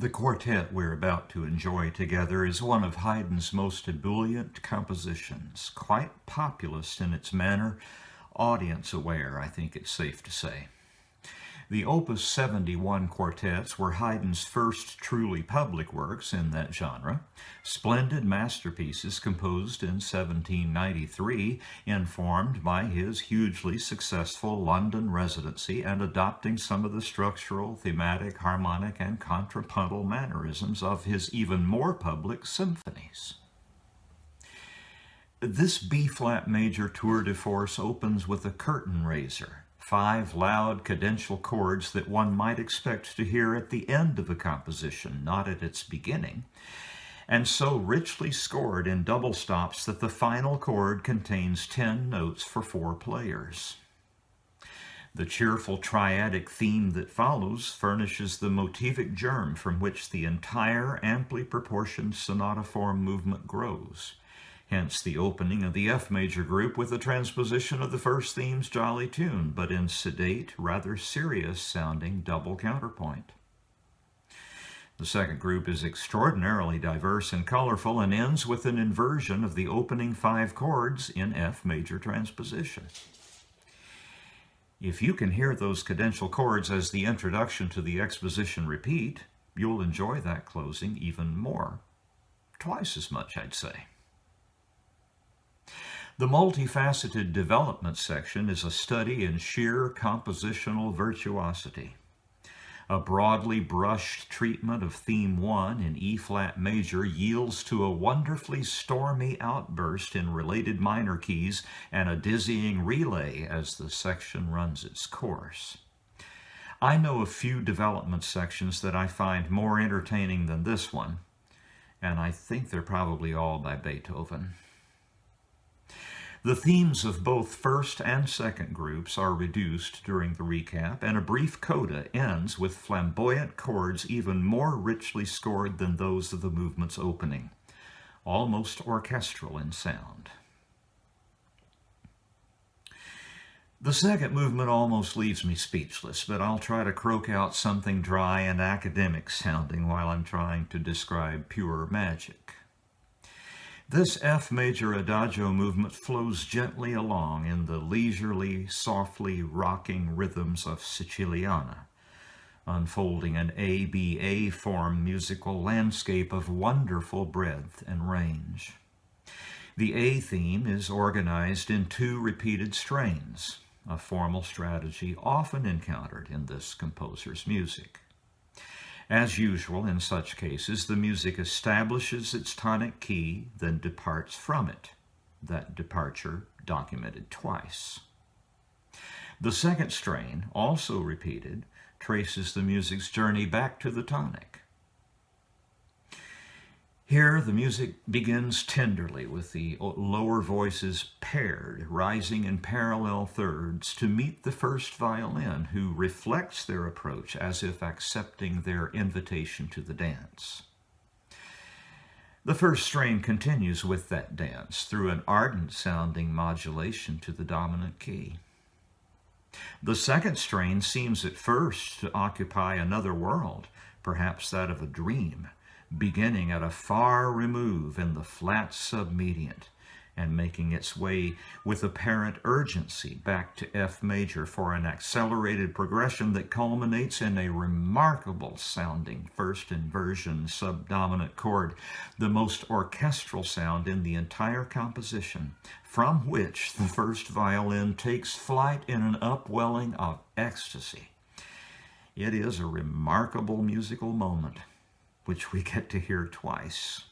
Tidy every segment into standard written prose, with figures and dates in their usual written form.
The quartet we're about to enjoy together is one of Haydn's most ebullient compositions, quite populist in its manner, audience-aware, I think it's safe to say. The Opus 71 quartets were Haydn's first truly public works in that genre, splendid masterpieces composed in 1793, informed by his hugely successful London residency and adopting some of the structural, thematic, harmonic, and contrapuntal mannerisms of his even more public symphonies. This B-flat major tour de force opens with a curtain raiser, 5 loud cadential chords that one might expect to hear at the end of a composition, not at its beginning, and so richly scored in double stops that the final chord contains 10 notes for 4 players. The cheerful triadic theme that follows furnishes the motivic germ from which the entire amply proportioned sonata-form movement grows. Hence the opening of the F major group with a transposition of the first theme's jolly tune, but in sedate, rather serious-sounding double counterpoint. The second group is extraordinarily diverse and colorful and ends with an inversion of the opening 5 chords in F major transposition. If you can hear those cadential chords as the introduction to the exposition repeat, you'll enjoy that closing even more. Twice as much, I'd say. The multifaceted development section is a study in sheer compositional virtuosity. A broadly brushed treatment of theme 1 in E-flat major yields to a wonderfully stormy outburst in related minor keys and a dizzying relay as the section runs its course. I know a few development sections that I find more entertaining than this one, and I think they're probably all by Beethoven. The themes of both first and second groups are reduced during the recap, and a brief coda ends with flamboyant chords even more richly scored than those of the movement's opening, almost orchestral in sound. The second movement almost leaves me speechless, but I'll try to croak out something dry and academic sounding while I'm trying to describe pure magic. This F major adagio movement flows gently along in the leisurely, softly rocking rhythms of Siciliana, unfolding an ABA form musical landscape of wonderful breadth and range. The A theme is organized in 2 repeated strains, a formal strategy often encountered in this composer's music. As usual in such cases, the music establishes its tonic key, then departs from it, that departure documented twice. The second strain, also repeated, traces the music's journey back to the tonic. Here, the music begins tenderly with the lower voices paired, rising in parallel thirds to meet the first violin, who reflects their approach as if accepting their invitation to the dance. The first strain continues with that dance through an ardent-sounding modulation to the dominant key. The second strain seems at first to occupy another world, perhaps that of a dream, beginning at a far remove in the flat submediant and making its way with apparent urgency back to F major for an accelerated progression that culminates in a remarkable sounding first inversion subdominant chord, the most orchestral sound in the entire composition, from which the first violin takes flight in an upwelling of ecstasy. It is a remarkable musical moment, which we get to hear twice.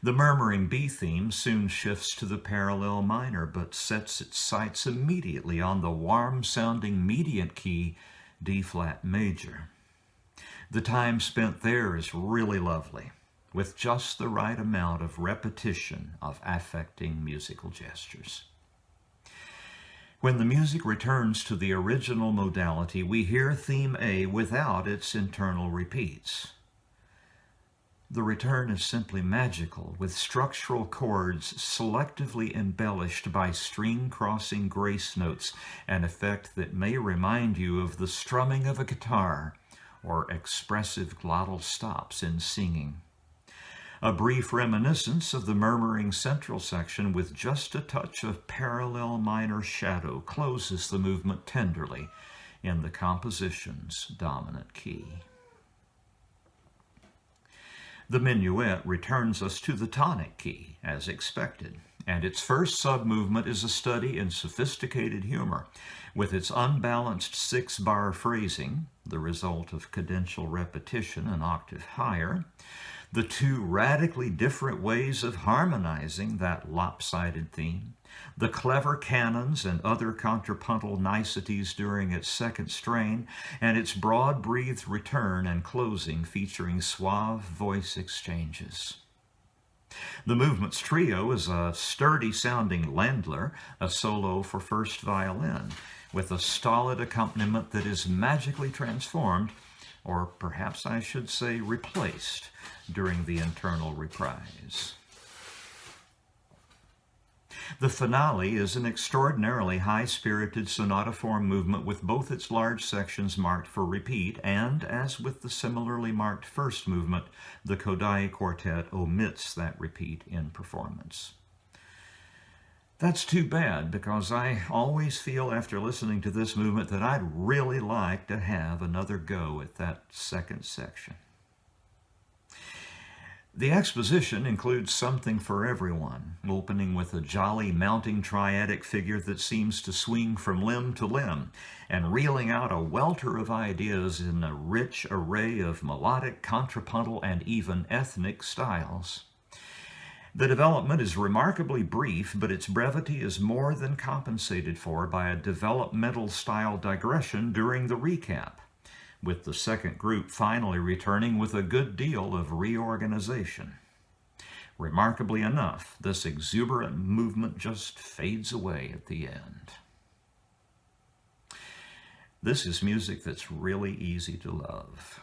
The murmuring B theme soon shifts to the parallel minor, but sets its sights immediately on the warm-sounding mediant key D-flat major. The time spent there is really lovely, with just the right amount of repetition of affecting musical gestures. When the music returns to the original modality, we hear theme A without its internal repeats. The return is simply magical, with structural chords selectively embellished by string-crossing grace notes, an effect that may remind you of the strumming of a guitar or expressive glottal stops in singing. A brief reminiscence of the murmuring central section with just a touch of parallel minor shadow closes the movement tenderly in the composition's dominant key. The minuet returns us to the tonic key, as expected, and its first sub-movement is a study in sophisticated humor, with its unbalanced six-bar phrasing, the result of cadential repetition an octave higher, the two radically different ways of harmonizing that lopsided theme, the clever canons and other contrapuntal niceties during its second strain, and its broad-breathed return and closing featuring suave voice exchanges. The movement's trio is a sturdy-sounding Ländler, a solo for first violin, with a stolid accompaniment that is magically transformed, or perhaps I should say replaced, during the internal reprise. The finale is an extraordinarily high-spirited sonata-form movement with both its large sections marked for repeat, and, as with the similarly marked first movement, the Kodály Quartet omits that repeat in performance. That's too bad, because I always feel after listening to this movement that I'd really like to have another go at that second section. The exposition includes something for everyone, opening with a jolly mounting triadic figure that seems to swing from limb to limb, and reeling out a welter of ideas in a rich array of melodic, contrapuntal, and even ethnic styles. The development is remarkably brief, but its brevity is more than compensated for by a developmental style digression during the recap, with the second group finally returning with a good deal of reorganization. Remarkably enough, this exuberant movement just fades away at the end. This is music that's really easy to love.